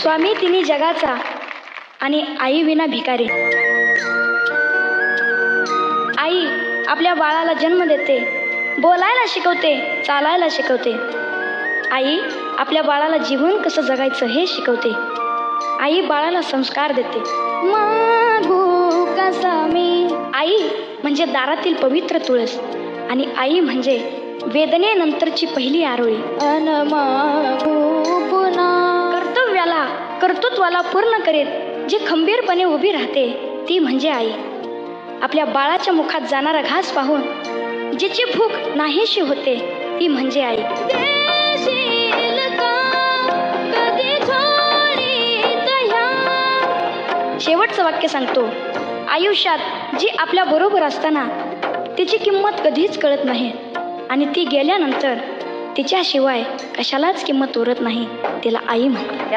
स्वामी तिन्ही जगाचा आणि आई विना भिकारी. आई आपल्या बाळाला जन्म देते, बोलायला शिकवते, चालायला शिकवते. आई आपल्या बाळाला जीवन कसं जगायचं हे शिकवते. आई बाळाला संस्कार देते. मागू कसा मी. आई म्हणजे दारातील पवित्र तुळस आणि आई म्हणजे वेदनेनंतरची पहिली आरोळी. अन मागू पुन्हा कर्तृत्वाला पूर्ण करीत जे खंबीरपणे उभी राहते ती म्हणजे आई. आपल्या बाळाच्या मुखात जाणारा घास पाहून जिची भूक नाहीशी होते ती म्हणजे आई. शेवटचं वाक्य सांगतो. आयुष्यात जी आपल्या बरोबर असताना तिची किंमत कधीच कळत नाही आणि ती गेल्यानंतर तिच्याशिवाय कशालाच किंमत उरत नाही, तिला आई म्हणतात.